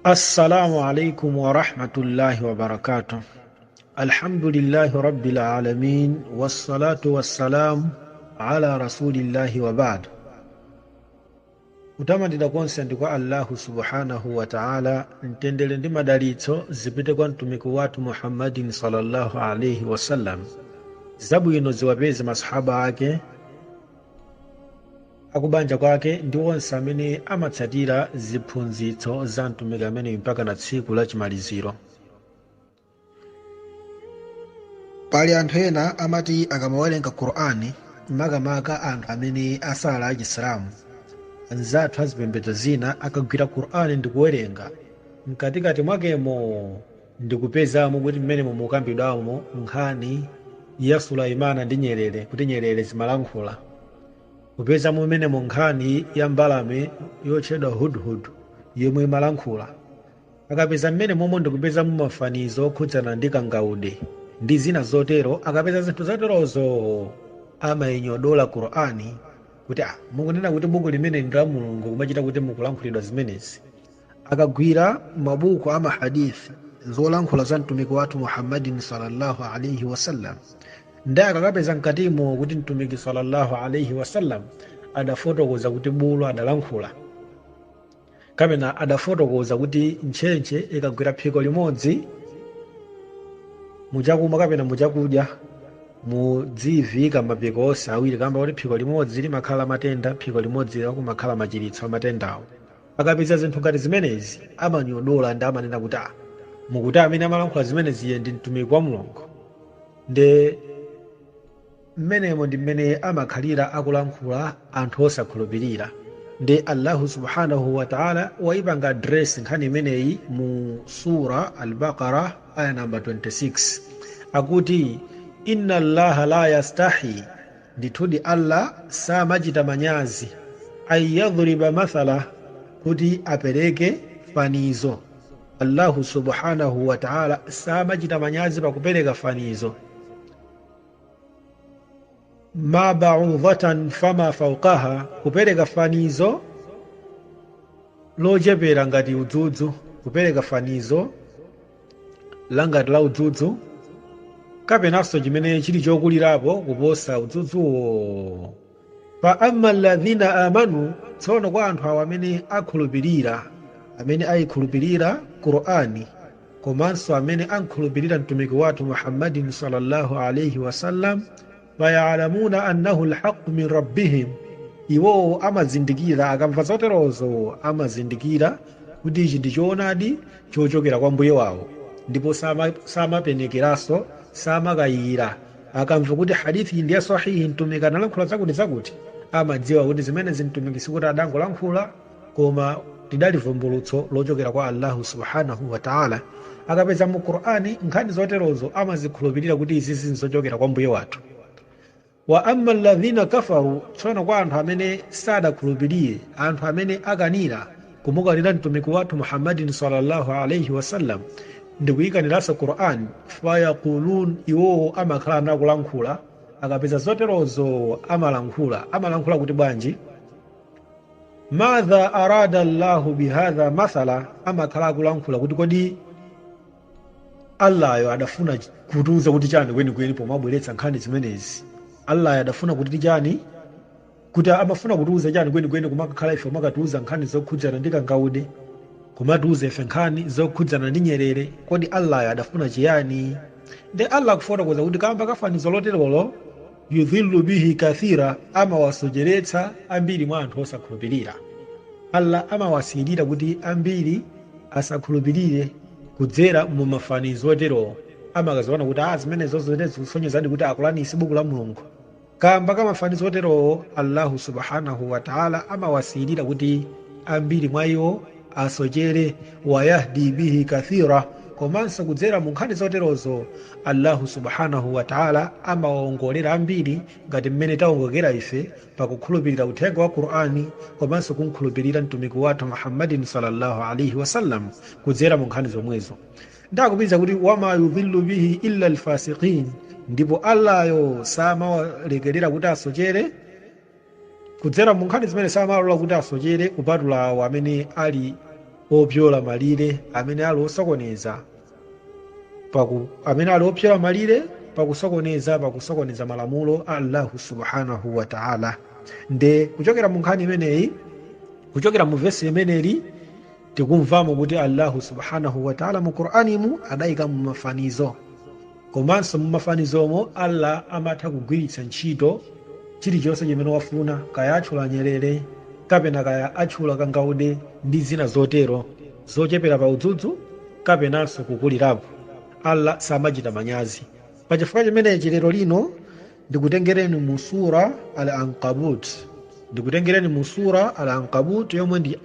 Assalamu alaikum wa rahmatullahi wa barakatuh. Alhamdulillahi rabbil alamin wassalatu wassalamu ala rasulillahi wa ba'd. Kutamatira konse ndi kwa Allahu subhanahu wa ta'ala, mtendere ndi madalitso zipite kwa mtumiki wathu Muhammadin sallallahu alaihi wasallam, zabwino ziwapeze masahaba ake, akubanja kwake ndi onse amene amatsatira ziphunzitso za mtumiki amene mpaka na tsiku la chimaliziro. Pali anthu ena amati akamawerenga Qur'ani, makamaka anthu amene asala achisilamu, anzathu azipembedzo zina akagwira Qur'ani ndi kuwerenga, mkatikati mwakemo ndikupezamo kuti mmenemo mukambidwamo nkhani ya Sulaimana ndi nyerere, kuti nyerere zimalankhula, kupeza mumene nkhani ya mbalame yotchedwa hudhud yomwe imalankhula, akapeza mmene momwe ndikupeza mumafanizo okhudzana ndi kangaude ndi zina zotero. Akapeza zinthu zoterozo amainyodola Qur'ani kuti mukunena kuti buku limene ndi la Mulungu, kumachita kuti mukulankhulidwa zimenezi. Akagwira mabuku ama hadithi zolankhula za mtumiki wathu Muhammadin sallallahu alaihi wasallam, ndiye akakapeza mkatimo kuti mtumiki sallallahu alaihi wasallam adafotokoza kuti bulu adalankhula, kapena adafotokoza kuti ntchentche ikagwira phiko limodzi muchakumwa kapena muchakudya mudzivika mapiko onse awiri, kamba kuti phiko limodzi limakhala matenda, phiko limodzi kumakhala machiritso amatendawo. Akapeza zinthu ngati zimenezi amanyodola ndi amanena kuti mukuti amene amalankhula zimenezi ndi mtumiki wa Mulungu. Nde mmenemo ndi mmene amakhalira akulankhula anthu osakhulupirira. Ndi Allahu subhanahu wa ta'ala waipanga address nkhani imeneyi mu sura Al-Baqara aya namba 26, akuti inna Allaha la yastahi, ndithudi Allah samachita manyazi, ayyadhriba mathala, kuti apereke fanizo. Allahu subhanahu wa ta'ala samachita manyazi pakupereka fanizo. Ma ba'udhatan fama fawqaha, kupereka fanizo lochepera ngati udzudzu, kupereka fanizo langati la udzudzu, kapenanso chimene chili chokulirapo kuposa udzudzuwo. Fa amma alladhina amanu, tsono kwa anthu awo amene akhulupirira, amene ayikhulupirira Qur'ani, komanso amene ankhulupirira mtumiki wathu Muhammadin sallallahu alaihi wasallam, fayalamuna annahu alhaqu min rabbihim, iwowo amazindikira, akamva zoterozo amazindikira kuti ichi ndi choonadi chochokera kwa mbuye wawo, ndipo samapenekeranso, samakayira. Akamva kuti hadithi ndi ya sahihi, mtumiki analankhula zakuti zakuti, amadziwa kuti zimenezi mtumiki sikuti adangolankhula, koma lidali vumbulutso lochokera kwa Allahu subhanahu wa ta'ala. Akapeza mu Qur'ani nkhani zoterozo amazikhulupirira kuti izi zinzochokera kwa mbuye wathu. Wa amma alladhina kafaru, tsono kwa anthu amene sadakhulupirire, anthu amene akanira kumukanira mtumiki wathu Muhammadin sallallahu alaihi wasallam ndi kuyikaniranso Qur'an, fayaqulun, iwowo amakhala nakulankhula. Akapeza zoterozo amalankhula kuti bwanji, madha arada Allahu bihadha mathala, amakhala akulankhula kuti kodi Allayo adafuna kutiuza kuti chani kwenikweni pomabweretsa nkhani zimenezi. Allah adafuna kuti chani, kuti amafuna kutiuza chani kwenikweni kumakakhala ife makatiuza nkhani zokhudzana ndi kangaude, kumatiuza ife nkhani zokhudzana ndi nyerere. Kodi Allah adafuna chiyani? Ndi Allah kufotokoza kuti kamba kafanizo loterolo yudhillu bihi kathira, amawasocheretsa ambiri mwa anthu osakhulupirira. Allah amawasilira kuti ambiri asakhulupirire kudzera mu mafanizo otero. Amakaziona kuti zimenezo zisonyezadi kuti akulanisi buku la Mulungu. Kamba kamafanizo otero, Allahu subhanahu wa ta'ala amawasilira kuti ambiri mwa iwo asochere. Wayahdi bihi kathira, komanso kudzera mu nkhani zoterozo Allahu subhanahu wa ta'ala amawaongolera ambiri, ngati mmene taongokera ife pakukhulupirira uthenga wa Qur'ani, komanso kunkhulupirira mtumiki wathu Muhammadin sallallahu alaihi wasallam kudzera mu nkhani zomwezo. Ndakupitsa kuti wama yudhillu bihi illa alfasiqin, ndipo Allayo samawalekerera kuti asochere kudzera mu nkhani zimene samalola kuti asochere kupatula awo amene ali opyola malire amene ali osokoneza amene ali opyola malire pakusokoneza malamulo a Allahu subhanahu wa ta'ala. Nde kuchokera mu nkhani imeneyi, kuchokera mu vesi imeneli, tikumvamo kuti Allahu subhanahu wa ta'ala mu Qur'animu adayika mu mafanizo, komanso mu mafanizomo Allah amatha kugwiritsa ntchito chilichonse chimene wafuna, kaya atchula nyerere kapena kaya atchula kangaude ndi zina zotero zochepera pa udzudzu kapenanso kukulirapo. Allah samachita manyazi. Pachifukwa chimenechi lero lino ndikutengereni mu sura Al-Ankabut, yomwe ndi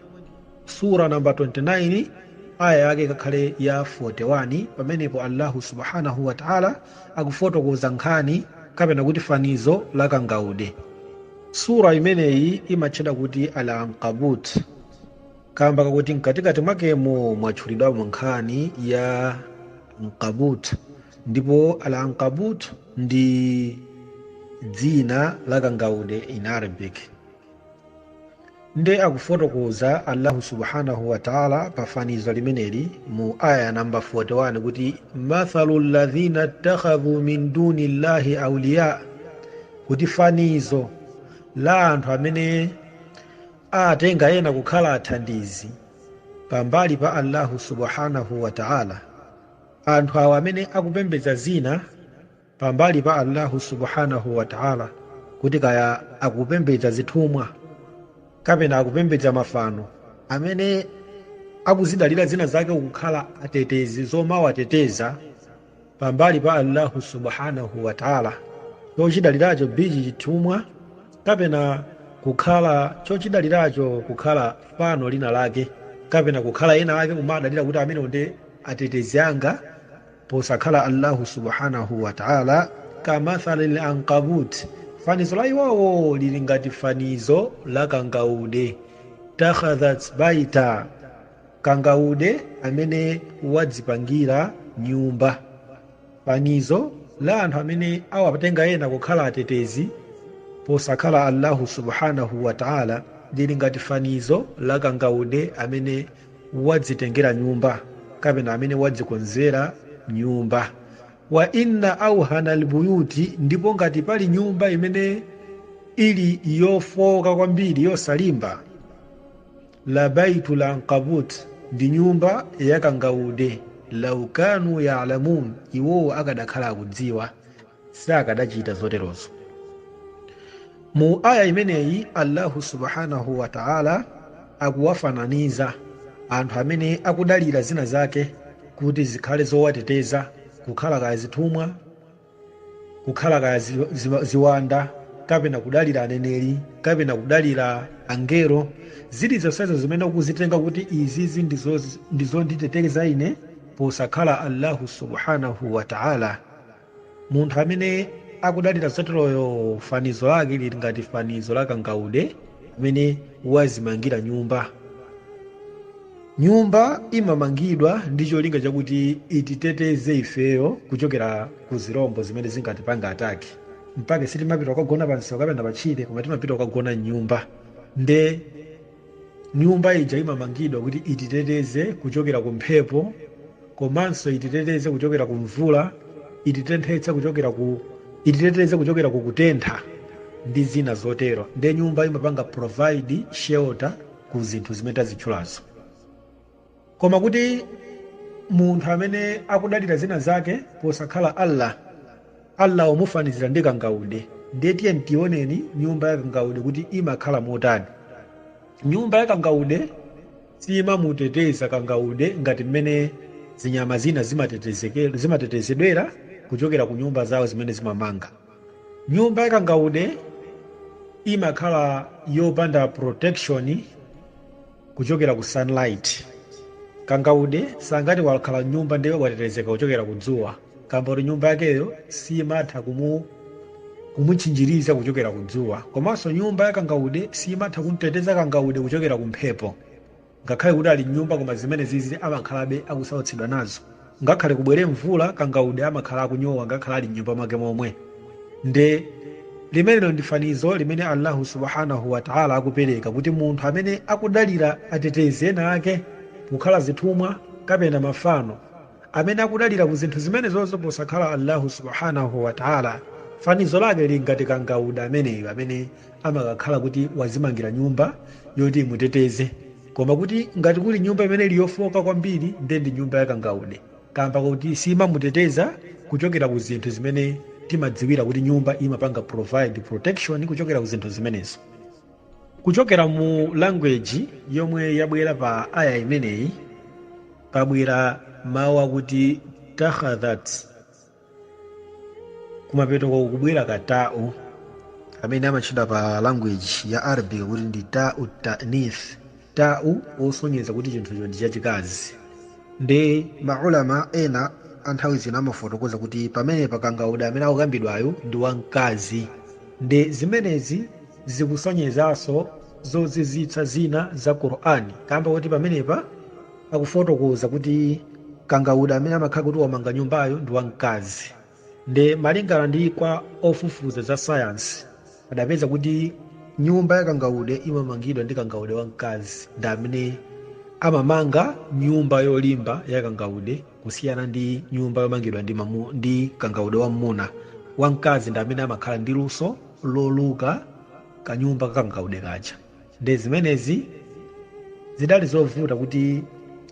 sura namba 29 aya yake kakhale ya 41. Pamenepo Allahu subhanahu wa ta'ala akufotokoza nkhani kapena kuti fanizo la kangaude. Sura imeneyi imatchedwa kuti Al-Ankabut kamba kakuti mkatikati mwakemo mwatchulidwamo nkhani ya Ankabut, ndipo Al-Ankabut ndi dzina la kangaude in Arabic. Nde akufotokoza Allahu subhanahu wa ta'ala pa fanizo limeneli mu aya namba 41 kuti mathalu alladhina ittakhadhu min duni llahi awliya, kuti fanizo la anthu amene atenga ena kukhala athandizi pambali pa Allahu subhanahu wa ta'ala. Anthu awo amene akupembedza zina pambali pa Allahu subhanahu wa ta'ala, kuti kaya akupembedza zithumwa kapena akupembedza mafano, amene akuzidalira zina zake kukhala atetezi zomawateteza pambali pa Allahu subhanahu wa ta'ala, chochidaliracho bichi chithumwa kapena kukhala chochidaliracho kukhala fano lina lake kapena kukhala ena ake kumadalira kuti amene ndi atetezi anga posakhala Allahu subhanahu wa ta'ala. Kamathalil ankabut, fanizo la iwowo lili ngati fanizo la kangaude. Takhadhat baita, kangaude amene wadzipangira nyumba. Fanizo la anthu amene awatenga ena kukhala atetezi posakhala Allahu subhanahu wa ta'ala lili ngati fanizo la kangaude amene wadzitengera nyumba kapena amene wadzikonzera nyumba. Wa inna awhana albuyuti, ndipo ngati pali nyumba imene ili yofoka kwambiri yosalimba, la baitul ankabut, ndi nyumba ya kangaude. Law kanu ya'lamun, iwowo akadakhala akudziwa sakadachita zoterozo. Mu aya imeneyi Allahu subhanahu wa ta'ala akuwafananiza anthu amene akudalira zina zake kuti zikhale zowateteza, kukhala kaya zithumwa, kukhala kaya ziwanda, kapena kudalira aneneri, kapena kudalira angelo. Zili zonsezo zimene ukuzitenga kuti izizi ndizonditeteza ine posakhala Allahu subhanahu wa ta'ala. Munthu amene akudalira zoteroyo fanizo lake lili ngati fanizo la kangaude amene wazimangira nyumba. Nyumba imamangidwa ndi cholinga chakuti ititeteze ifeyo kuchokera ku zirombo zimene zingatipanga ataki, mpaka sitimapita kukagona pansi kapena pachire, koma timapita kukagona m'nyumba. Nde nyumba ija imamangidwa kuti ititeteze kuchokera ku mphepo, komanso ititeteze kuchokera ku mvula, ititeteze kuchokera ku kutentha ndi zina zotero. Nde nyumba imapanga provide shelter ku zinthu zimene tazitchulazo. Koma kuti munthu amene akudalira zina zake posakhala Allah omufanizira ndi kangaude, ndiye tiye tioneni nyumba ya kangaude kuti imakhala motani. Nyumba ya kangaude simamuteteza kangaude ngati mmene zinyama zina zimatetezedwera kuchokera ku nyumba zawo zimene zimamanga. Nyumba ya kangaude imakhala yopanda protection kuchokera ku sunlight. Kangaude sangati wakhala nyumba ndiye watetezeka kuchokera kudzuwa, kamboti nyumba yakeyo simatha kumutchinjiriza kuchokera kudzuwa. Komanso nyumba ya kangaude simatha kumteteza kangaude kuchokera kumphepo, ngakhale kuti ali nyumba koma zimene zizi amakhalabe akusautsidwa nazo. Ngakhale kubwere mvula kangaude amakhala akunyowa ngakhale ali nyumba mwake momwe. Nde limenelo ndi fanizo limene Allahu subhanahu wa ta'ala akupereka kuti munthu amene akudalira ateteze ena ake kukhala zitumwa kapena mafano amene akudalira ku zinthu zimenezozo posakhala Allahu subhanahu wa ta'ala, fanizo lake lingati kangauda ameneyo amene amakakhala kuti wazimangira nyumba yoti imuteteze, koma kuti ngati kuli nyumba imene ili yofoka kwambiri ndi nyumba ya kangaude, kamba kuti simamuteteza kuchokera ku zinthu zimene timadziwira kuti nyumba imapanga provide protection kuchokera ku zinthu zimenezo. Kuchokera mu language yomwe yabwera pa aya imeneyi pabwera mawu akuti takhadhat, kumapeto kubwera katau amene amatchedwa pa language ya Arabic kuti ndi tau ta'nith, tau osonyeza kuti chinthucho ndi chachikazi. Ndi maulama ena anthawi zina amafotokoza kuti pamene pakangauda amene akukambidwayo ndi wamkazi, ndi zimenezi zikusonyezanso zozizwitsa zina za Qur'ani, kamba kuti pamenepa akufotokoza kuti kangauda amene amakhala kuti wamanga nyumbayo ndi wamkazi. Ndi malingana ndi kwa ofufuza za sayansi adapeza kuti nyumba ya kangaude imamangidwa ndi kangaude wamkazi, ndi amene amamanga nyumba yolimba ya kangaude kusiyana ndi nyumba yomangidwa ndi kangaude wam'muna. Wamkazi ndi amene amakhala ndi luso loluka kanyumba kakangaude kaja. Ndi zimenezi zidali zovuta kuti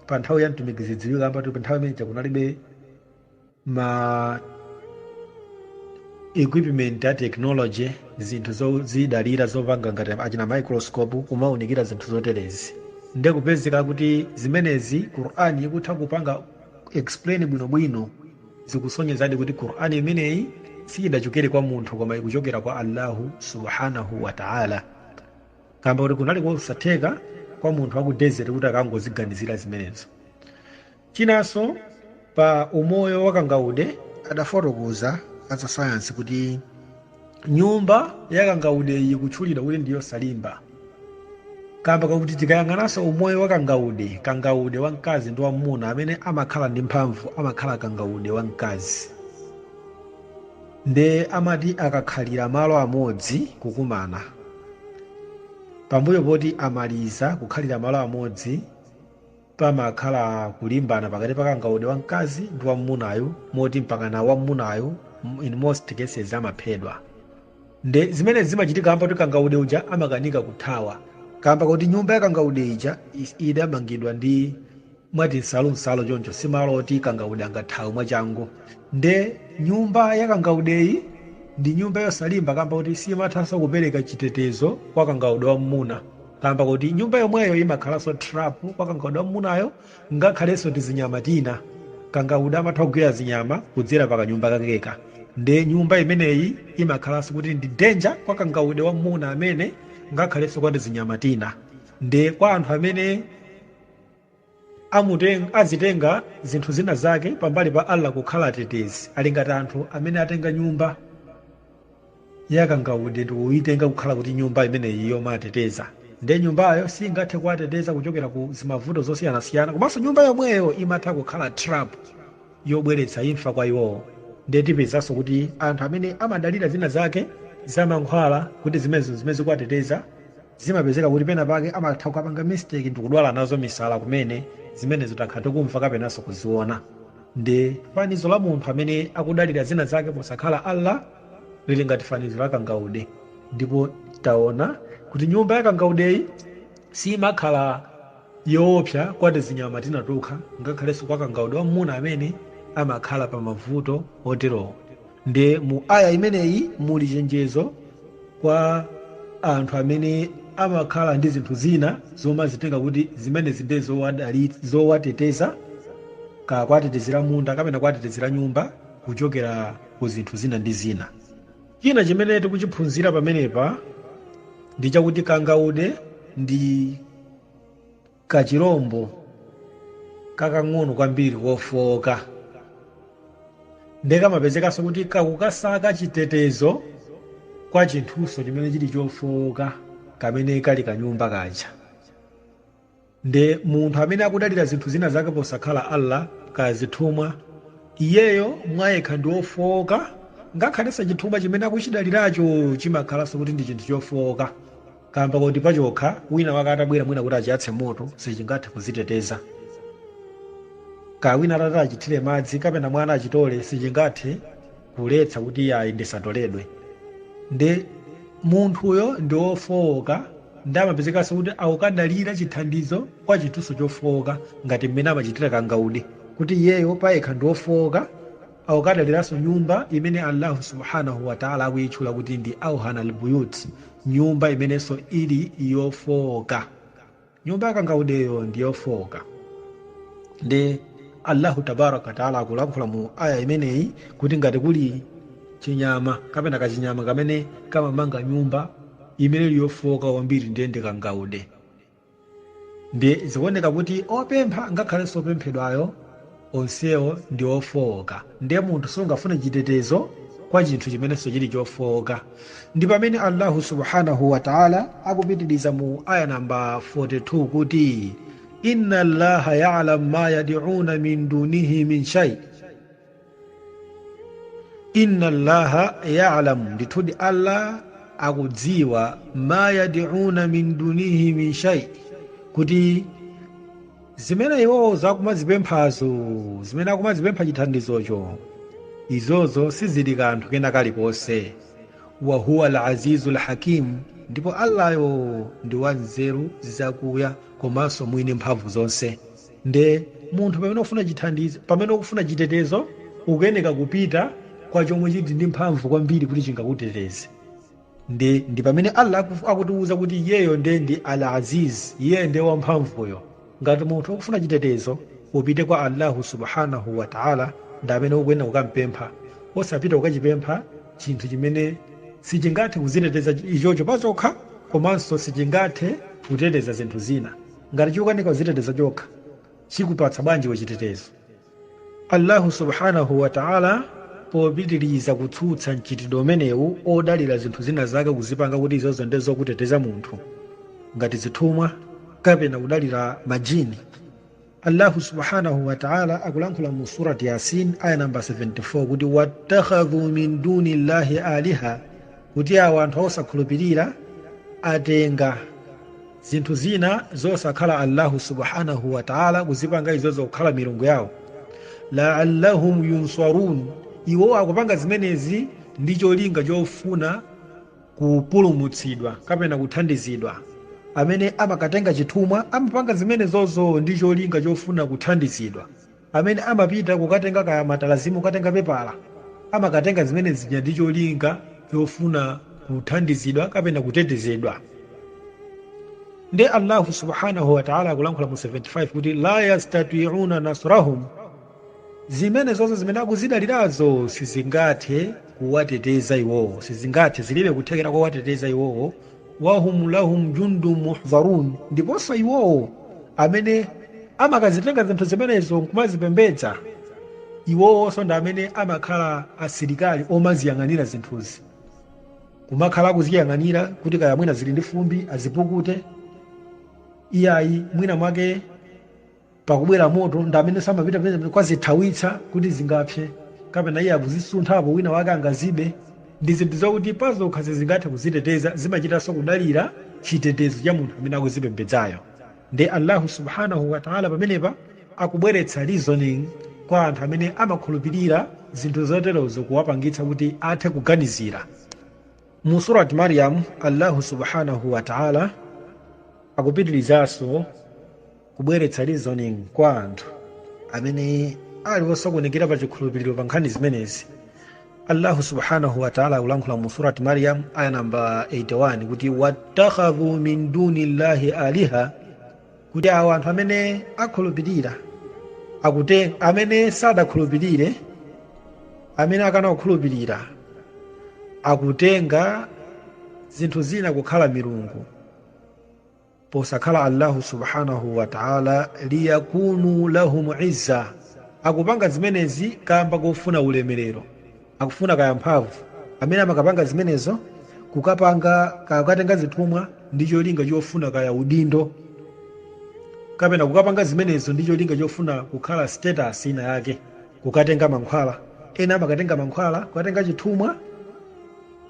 pa nthawi ya mtumiki zidziwika, kamba kuti pa nthawi imeneja kunalibe ma equipment ya technology, zinthu zidalira zopanga ngati achina microscope kumaunikira zinthu zoterezi. Ndi kupezeka kuti zimenezi Qur'ani ikutha kupanga explain bwinobwino, zikusonyezadi kuti Qur'ani imeneyi sidachokere kwa munthu koma ikuchokera kwa Allahu subhanahu wa ta'ala, kamba kuti kunali kosatheka kwa munthu wa ku desert kuti akangoziganizira zimenezo. Chinanso pa umoyo wa kangaude adafotokoza aza science kuti nyumba ya kangaude iyi kutchulidwa kuti ndiyo salimba, kamba kakuti tikayang'ananso umoyo wa kangaude, kangaude wamkazi ndi wam'muna amene amakhala ndi mphamvu amakhala kangaude wamkazi. Nde amati akakhalira malo amodzi kukumana, pambuyo poti amaliza kukhalira malo amodzi pamakhala kulimbana pakati pa kangaude wamkazi ndi wam'munayo, moti mpakana wam'munayo in most cases amaphedwa. Nde zimene zimachitika kamba kuti kangaude uja amakanika kuthawa, kamba kuti nyumba ya kangaude ija idamangidwa ndi mwati nsalu choncho simalo oti kangaude angathawe mwachangu. Nde nyumba ya kangaudeyi ndi nyumba yosalimba, kamba kuti simathanso kupereka chitetezo kwa kangaude wam'muna, kamba kuti nyumba yomweyo imakhalanso trap kwa kangaude wam'munayo, ngakhalenso ndi zinyama tina. Kangaude amatha kugwira zinyama kudzera pa kanyumba kakeka. Nde nyumba imeneyi imakhalanso kuti ndi danger kwa kangaude wam'muna amene ngakhalenso kwa ndi zinyama tina. Nde kwa anthu amene azitenga zinthu zina zake pambali pa Allah kukhala atetezi, ali ngati anthu amene atenga nyumba ya kangaude ndi kuyitenga kukhala kuti nyumba imeneyi yomateteza. Nde nyumbayo singathe kuwateteza kuchokera ku zimavuto zosiyanasiyana, komanso nyumba yomweyo imatha kukhala trap yobweretsa imfa kwa iwowo. Nde tipezanso kuti anthu amene amadalira zina zake zamankhwala kuti zimene zikuwateteza zimapezeka kuti pena pake amatha kukapanga mistake ndi kudwala nazo misala kumene zimenezo takhala tikumva kapenanso kuziona. Nde fanizo la munthu amene akudalira zina zake posakhala Allah lili ngati fanizo la kangaude. Ndipo taona kuti nyumba ya kangaudeyi simakhala yoopsa kwati zinyama tina tokha, ngakhalenso kwa kangaude wam'muna amene amakhala pa mavuto oterowo. Nde mu aya imeneyi muli chenjezo kwa anthu amene amakhala ndi zinthu zina zomazitenga kuti zimenezi ndi zowateteza, ka kwatetezera munda kapena kwatetezera nyumba kuchokera ku zinthu zina ndi zina. China chimene tikuchiphunzira pamenepa ndi chakuti kangaude ndi kachirombo kakang'ono kwambiri kofoka, ndekamapezekaso kuti kakukasaka chitetezo kwa chinthuso chimene chili chofoka kamene kali kanyumba kaja. Nde munthu amene akudalira zinthu zina zake posakhala Allah kazithumwa, iyeyo mwayekha ndi ofoka, ngakhalenso chithumwa chimene akuchidaliracho chimakhalanso kuti ndi chinthu chofoka, kamba kuti pachokha wina wake atabwera mwina kuti achiyatse moto sichingathe kuziteteza. kawina atati achithire madzi kapena mwana achitole sichingathe kuletsa kuti ayi ndisatoledwe. Nde munthuyo ndi wofowoka ndi amapezekanso kuti akukadalira chithandizo kwa chithunso chofowoka ngati mmene amachitira kangaude kuti iyeyo payekha ndi wofowoka akukadaliranso nyumba imene Allahu subhanahu wa ta'ala akuyitchula kuti ndi auhana albuyut, nyumba imenenso ili yofowoka. Nyumba yakangaudeyo ndi yofowoka. Ndi Allahu tabaraka wa ta'ala akulankhula mu aya imeneyi kuti ngati kuli chinyama kapena kachinyama kamene kamamanga nyumba imene ili yofowoka kwambiri ndiye ndi kangaude. Ndi zikuoneka kuti opempha ngakhalenso opemphedwayo onsewo ndi ofowoka. Ndiye munthu sungafune chitetezo kwa chinthu chimenenso chili chofowoka. Ndi pamene Allahu subhanahu wa ta'ala akupitiriza mu aya namba 42 kuti inna Allaha ya'lam ma yad'una min dunihi min shay. Inna Allaha ya'lam, ndithudi Allah akudziwa ma yad'una min dunihi min shay, kuti zimene iwowo zakumazipemphazo, zimene akumazipempha chithandizocho, izozo sizili kanthu kena kaliponse. Wa huwa al-azizu al-hakim, ndipo Allayo ndi wanzeru zakuya komanso mwini mphamvu zonse. Nde munthu pamene ufuna chithandizo, pamene ukufuna chitetezo, ukuyeneka kupita kwa chomwe chiti ndi mphamvu kwambiri kuti chingakuteteze. Ndi pamene Allah akutiwuza kuti iyeyo ndi al-aziz, iye ndi wamphamvuyo. Ngati munthu ukufuna chitetezo upite kwa Allahu subhanahu wa ta'ala, ndi amene ukuyenera kukampempha, osapita ukachipempha chinthu chimene sichingathe kuziteteza ichocho pachokha komanso sichingathe kuteteza zinthu zina. Ngati chikukanika kuziteteza chokha chikupatsa bwanji wachitetezo? Allahu subhanahu wa ta'ala popitiriza kutsutsa mchitidwe umenewu odalira zinthu zina zake kuzipanga kuti izozo ndi zokuteteza munthu ngati zithumwa kapena kudalira majini, Allahu subhanahu wa ta'ala akulankhula mu surati Yasin aya namba 74 kuti wattakhadhu min duni llahi aliha, kuti awo anthu osakhulupirira atenga zinthu zina zosakhala Allahu subhanahu wa ta'ala kuzipanga izozo kukhala milungu yawo. La'allahum yunsarun, iwo akupanga zimenezi ndi cholinga chofuna kupulumutsidwa kapena kuthandizidwa. Amene amakatenga chithumwa amapanga zimenezozo ndi cholinga chofuna kuthandizidwa. Amene amapita kukatenga kaya matalazimu kukatenga pepala amakatenga zimenezi ndi cholinga chofuna kuthandizidwa kapena kutetezedwa. Ndi Allahu subhanahu wa ta'ala akulankhula mu 75 kuti la yastati'una nasrahum, zimene zonse zimene akuzidalirazo sizingathe kuwateteza iwowo, sizingathe, zilibe kuthekera kuwateteza iwowo. Wahum lahum jundun muhdharun, ndiponso iwowo amene amakazitenga zinthu zimenezo nkumazipembedza, iwowonso ndi amene amakhala asilikali omaziyang'anira zinthuzi, kumakhala akuziyang'anira kuti kaya mwina zili ndi fumbi azipukute, iyayi mwina mwake pakubwera moto ndi amene samapita kwazithawitsa kuti zingapse, kapena iye akuzisunthapo wina wake angazibe. Ndi zinthu zakuti pazokha zingathe kuziteteza, zimachitanso kudalira chitetezo cha munthu amene akuzipembedzayo. Ndi Allahu subhanahu wa ta'ala pamenepa akubweretsa reasoning kwa anthu amene amakhulupirira zinthu zoterozo, kuwapangitsa kuti athe kuganizira. Mu surati Maryam Allahu subhanahu wa ta'ala akupitirizanso kubweretsa reasoning kwa anthu amene ali wosokonekera pa chikhulupiriro pa nkhani zimenezi. Allahu subhanahu wa ta'ala akulankhula mu surati Maryam aya namba 81 kuti wattakhadhu min duni llahi aliha, kuti awo anthu amene akhulupirira amene sadakhulupirire, amene akana kukhulupirira akutenga zinthu zina kukhala milungu posakhala Allahu subhanahu wa ta'ala, liyakunu lahum izza, akupanga zimenezi kamba kufuna ulemerero, akufuna kaya mphamvu. Amene amakapanga zimenezo kukatenga zithumwa ndi cholinga chofuna kaya udindo, kapena kukapanga zimenezo ndi cholinga chofuna kukhala status ina yake, kukatenga mankhwala. Ena amakatenga mankhwala kukatenga chithumwa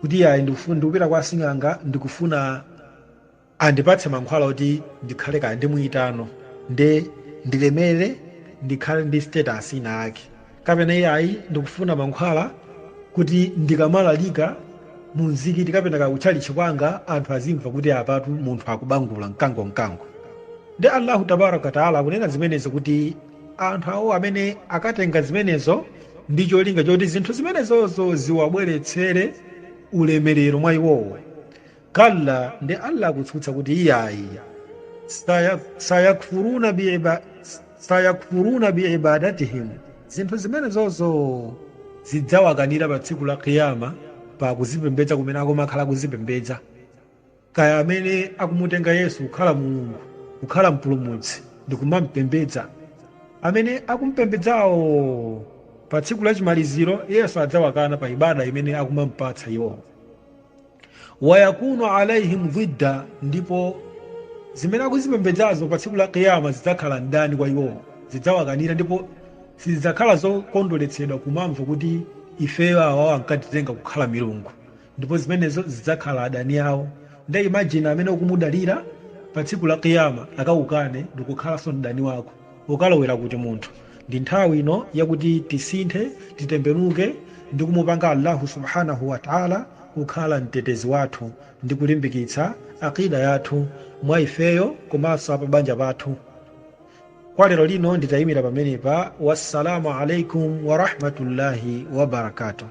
kuti ayi ndikupita kwa sing'anga ndikufuna andipatse mankhwala kuti ndikhale kaya ndi mwitano, ndilemere ndikhale ndi status ina yake, kapena iyayi ndikufuna mankhwala kuti ndikamalalika mu mzikiti kapena kakutchalichi kwanga anthu azimva kuti apatu munthu akubangula mkango. Ndi Allahu tabaraka taala akunena zimenezo kuti anthu awo amene akatenga zimenezo ndi cholinga choti zinthu zimenezozo ziwabweretsere ulemerero mwa iwowo. Kalla, ndi Allah akutsutsa kuti iyayi sayakfuruna biibadatihim, zinthu zimenezozo zidzawakanira pa tsiku la kiyama pa kuzipembedza kumene akumakhala kuzipembedza. Kaya amene akumutenga Yesu kukhala Mulungu, kukhala mpulumutsi ndi kumampembedza, amene akumpembedzawo pa tsiku la chimaliziro Yesu adzawakana pa ibada imene akumampatsa iwo. Wayakunu alaihim dhidda, ndipo zimene akuzipembedzazo pa tsiku la kiyama zidzakhala ndani kwa iwo, zidzawakanira ndipo sizidzakhala zokondweretsedwa kumamva kuti ifeyo awawo ankatitenga kukhala milungu, ndipo zimenezo zidzakhala adani awo. Nde imagine amene ukumudalira pa tsiku la kiyama akawukane ndikukhalanso mdani wako, ukalowera kuti munthu. Ndi nthawi ino yakuti tisinthe, titembenuke ndi kumupanga Allahu subhanahu wa ta'ala kukhala mtetezi wathu ndi kulimbikitsa akida yathu mwa ifeyo komanso apa banja pathu. Kwa lero lino nditayimira pamenepa. Wassalamu alaikum wa rahmatullahi wa barakatuh.